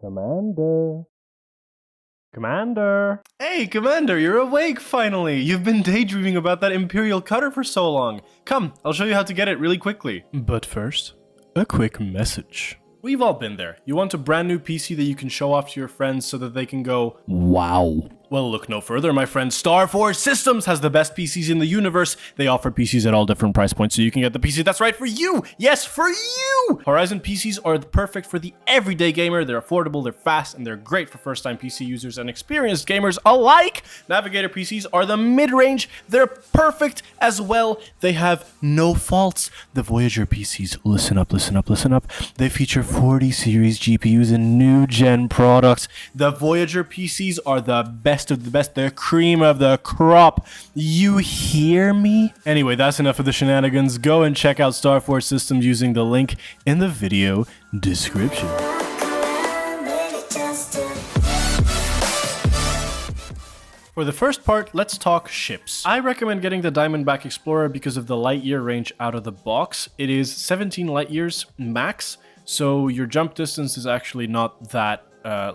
Commander. Commander. Hey, Commander, you're awake finally. You've been daydreaming about that Imperial Cutter for so long. Come, I'll show you how to get it really quickly. But first, a quick message. We've all been there. You want a brand new PC that you can show off to your friends so that they can go, wow. Well, look no further, my friend. Star Force Systems has the best PCs in the universe. They offer PCs at all different price points, so you can get the PC that's right for you. Yes, for you! Horizon PCs are perfect for the everyday gamer. They're affordable, they're fast, and they're great for first-time PC users and experienced gamers alike. Navigator PCs are the mid-range. They're perfect as well. They have no faults. The Voyager PCs, listen up, listen up, listen up. They feature 40 series GPUs and new-gen products. The Voyager PCs are the best of the best. They're cream of the crop. You hear me? Anyway, that's enough of the shenanigans. Go and check out Star Force Systems using the link in the video description. For the first part, let's talk ships. I recommend getting the Diamondback Explorer because of the light year range out of the box. It is 17 light years max, so your jump distance is actually not that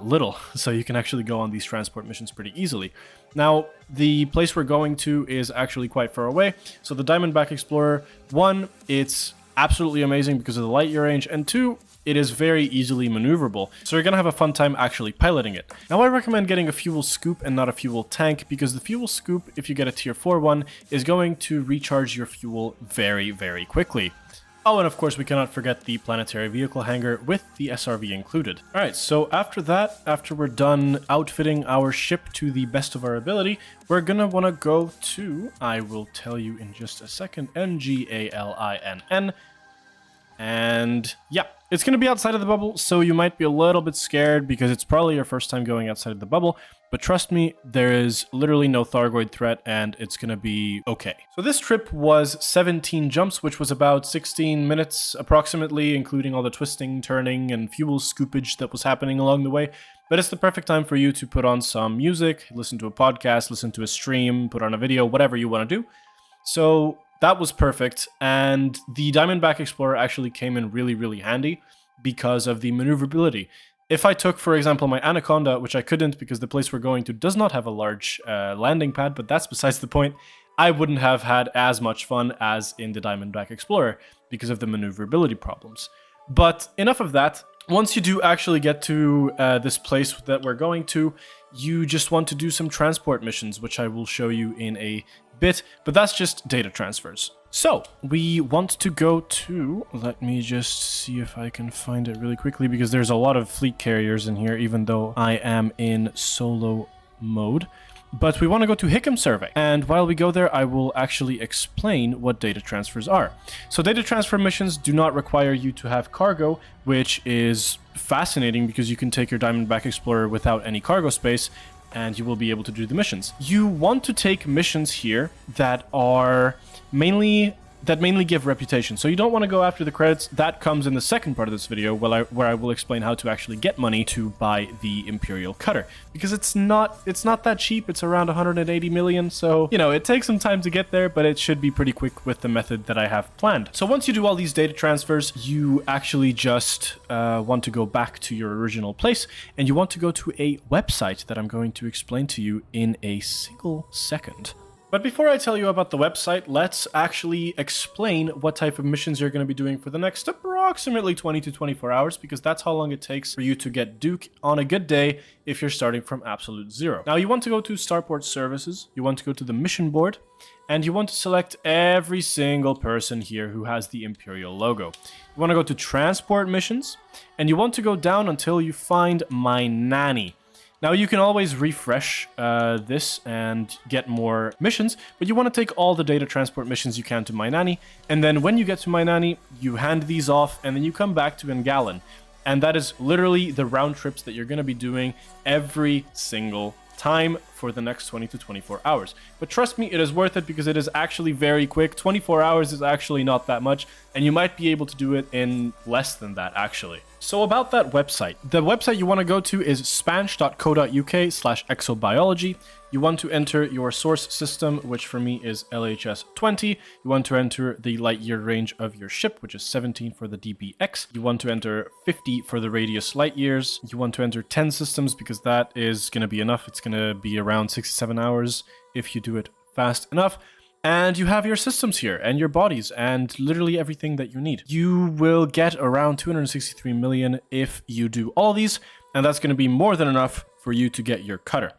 little, so you can actually go on these transport missions pretty easily. Now, the place we're going to is actually quite far away, so the Diamondback Explorer, one, it's absolutely amazing because of the light year range, and two, it is very easily maneuverable, so you're gonna have a fun time actually piloting it. Now, I recommend getting a fuel scoop and not a fuel tank, because the fuel scoop, if you get a tier 4 one, is going to recharge your fuel very, very quickly. Oh, and of course, we cannot forget the planetary vehicle hangar with the SRV included. Alright, so after that, after we're done outfitting our ship to the best of our ability, we're gonna wanna go to, I will tell you in just a second, NGALINN. And yeah, it's going to be outside of the bubble, so you might be a little bit scared because it's probably your first time going outside of the bubble. But trust me, there is literally no Thargoid threat, and it's going to be okay. So this trip was 17 jumps, which was about 16 minutes approximately, including all the twisting, turning, and fuel scoopage that was happening along the way. But it's the perfect time for you to put on some music, listen to a podcast, listen to a stream, put on a video, whatever you want to do. So that was perfect, and the Diamondback Explorer actually came in really, really handy because of the maneuverability. If I took, for example, my Anaconda, which I couldn't because the place we're going to does not have a large landing pad, but that's besides the point, I wouldn't have had as much fun as in the Diamondback Explorer because of the maneuverability problems. But enough of that. Once you do actually get to this place that we're going to, you just want to do some transport missions, which I will show you in a bit, but that's just data transfers. So we want to go to, let me just see if I can find it really quickly, because there's a lot of fleet carriers in here, even though I am in solo mode. But we want to go to Hickam Survey, and while we go there, I will actually explain what data transfers are. So data transfer missions do not require you to have cargo, which is fascinating because you can take your Diamondback Explorer without any cargo space, and you will be able to do the missions. You want to take missions here that are mainly give reputation. So you don't want to go after the credits. That comes in the second part of this video where I will explain how to actually get money to buy the Imperial Cutter. Because it's not that cheap. It's around 180 million. So, you know, it takes some time to get there, but it should be pretty quick with the method that I have planned. So once you do all these data transfers, you actually just want to go back to your original place, and you want to go to a website that I'm going to explain to you in a single second. But before I tell you about the website, let's actually explain what type of missions you're going to be doing for the next approximately 20 to 24 hours, because that's how long it takes for you to get Duke on a good day if you're starting from absolute zero. Now, you want to go to Starport Services, you want to go to the mission board, and you want to select every single person here who has the Imperial logo. You want to go to Transport Missions, and you want to go down until you find My Nanny. Now, you can always refresh this and get more missions, but you want to take all the data transport missions you can to My Nanny, and then when you get to My Nanny, you hand these off, and then you come back to Engallen. And that is literally the round trips that you're going to be doing every single time for the next 20 to 24 hours. But trust me, it is worth it because it is actually very quick. 24 hours is actually not that much, and you might be able to do it in less than that, actually. So about that website, the website you want to go to is spanch.co.uk/exobiology. You want to enter your source system, which for me is LHS-20. You want to enter the light year range of your ship, which is 17 for the DBX. You want to enter 50 for the radius light years. You want to enter 10 systems because that is going to be enough. It's going to be around 67 hours if you do it fast enough. And you have your systems here and your bodies and literally everything that you need. You will get around 263 million if you do all these, and that's going to be more than enough for you to get your cutter.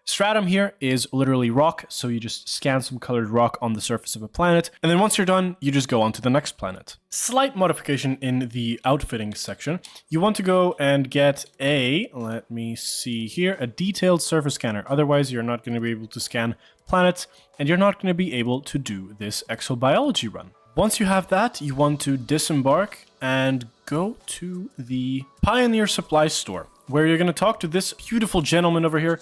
Stratum here is literally rock, so you just scan some colored rock on the surface of a planet, and then once you're done, you just go on to the next planet. Slight modification in the outfitting section. You want to go and get let me see here, a detailed surface scanner. Otherwise, you're not going to be able to scan planets, and you're not going to be able to do this exobiology run. Once you have that, you want to disembark and go to the Pioneer Supply Store, where you're going to talk to this beautiful gentleman over here.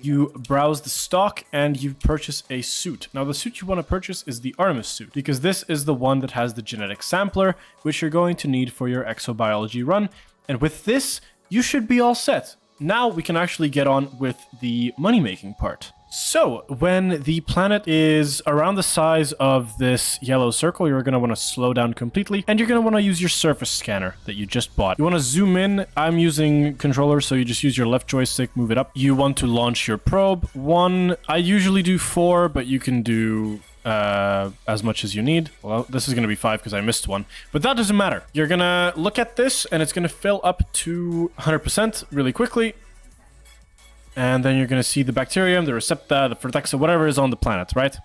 You browse the stock and you purchase a suit. Now the suit you want to purchase is the Artemis suit, because this is the one that has the genetic sampler, which you're going to need for your exobiology run. And with this, you should be all set. Now we can actually get on with the money-making part. So, when the planet is around the size of this yellow circle, you're going to want to slow down completely, and you're going to want to use your surface scanner that you just bought. You want to zoom in. I'm using controller, so you just use your left joystick, move it up. You want to launch your probe. 1, I usually do 4, but you can do as much as you need. Well, this is going to be 5 because I missed one, but that doesn't matter. You're going to look at this, and it's going to fill up to 100% really quickly. And then you're going to see the bacterium, the recepta, the Fertexa, whatever is on the planet, right?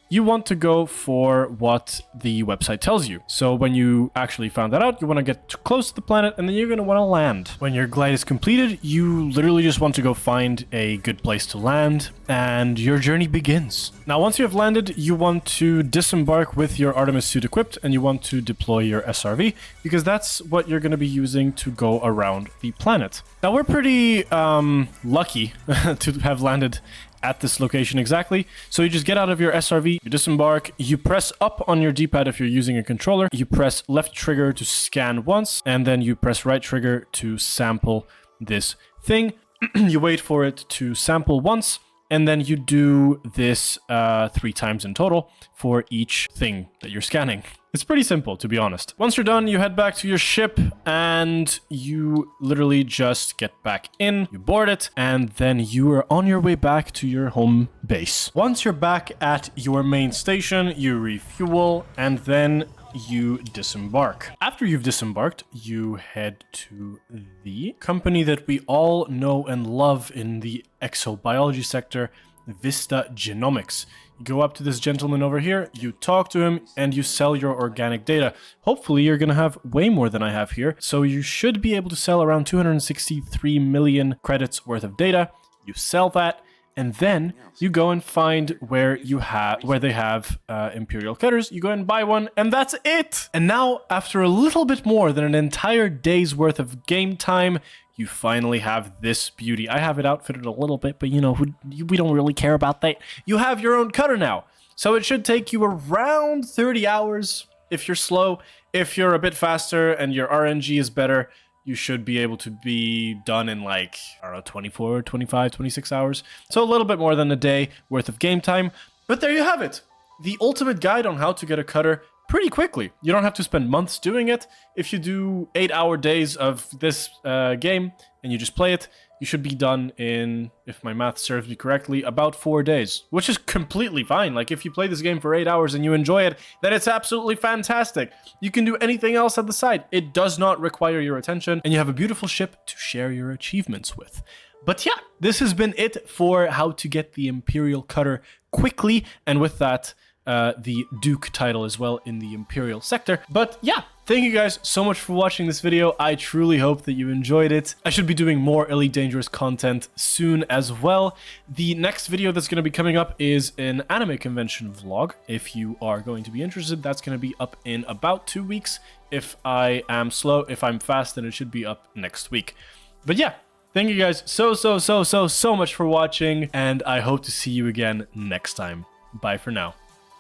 You want to go for what the website tells you. So when you actually found that out, you want to get close to the planet, and then you're going to want to land. When your glide is completed, you literally just want to go find a good place to land, and your journey begins. Now, once you have landed, you want to disembark with your Artemis suit equipped, and you want to deploy your SRV, because that's what you're going to be using to go around the planet. Now, we're pretty lucky to have landed at this location exactly. So you just get out of your SRV, you disembark, you press up on your D-pad if you're using a controller, you press left trigger to scan once, and then you press right trigger to sample this thing. You wait for it to sample once, and then you do this 3 times in total for each thing that you're scanning. It's pretty simple, to be honest. Once you're done, you head back to your ship, and you literally just get back in, you board it, and then you are on your way back to your home base. Once you're back at your main station, you refuel, and then you disembark. After you've disembarked, you head to the company that we all know and love in the exobiology sector, Vista Genomics. You go up to this gentleman over here, you talk to him, and you sell your organic data. Hopefully you're going to have way more than I have here, so you should be able to sell around 263 million credits worth of data. You sell that, and then you go and find where they have Imperial Cutters. You go and buy one, and that's it! And now, after a little bit more than an entire day's worth of game time, you finally have this beauty. I have it outfitted a little bit, but you know, we don't really care about that. You have your own cutter now. So it should take you around 30 hours if you're slow. If you're a bit faster and your RNG is better, you should be able to be done in like, I don't know, 24, 25, 26 hours. So a little bit more than a day worth of game time. But there you have it. The ultimate guide on how to get a cutter pretty quickly. You don't have to spend months doing it. If you do 8-hour days of this game and you just play it, you should be done in, if my math serves me correctly, about 4 days, which is completely fine. Like, if you play this game for 8 hours and you enjoy it, then it's absolutely fantastic. You can do anything else on the side. It does not require your attention, and you have a beautiful ship to share your achievements with. But yeah, this has been it for how to get the Imperial Cutter quickly, and with that, the Duke title as well in the Imperial sector. But yeah, thank you guys so much for watching this video. I truly hope that you enjoyed it. I should be doing more Elite Dangerous content soon as well. The next video that's going to be coming up is an anime convention vlog. If you are going to be interested, that's going to be up in about 2 weeks. If I am slow, if I'm fast, then it should be up next week. But yeah, Thank you guys so much for watching, and I hope to see you again next time. Bye for now.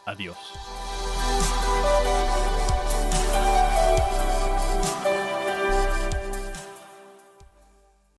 Adios.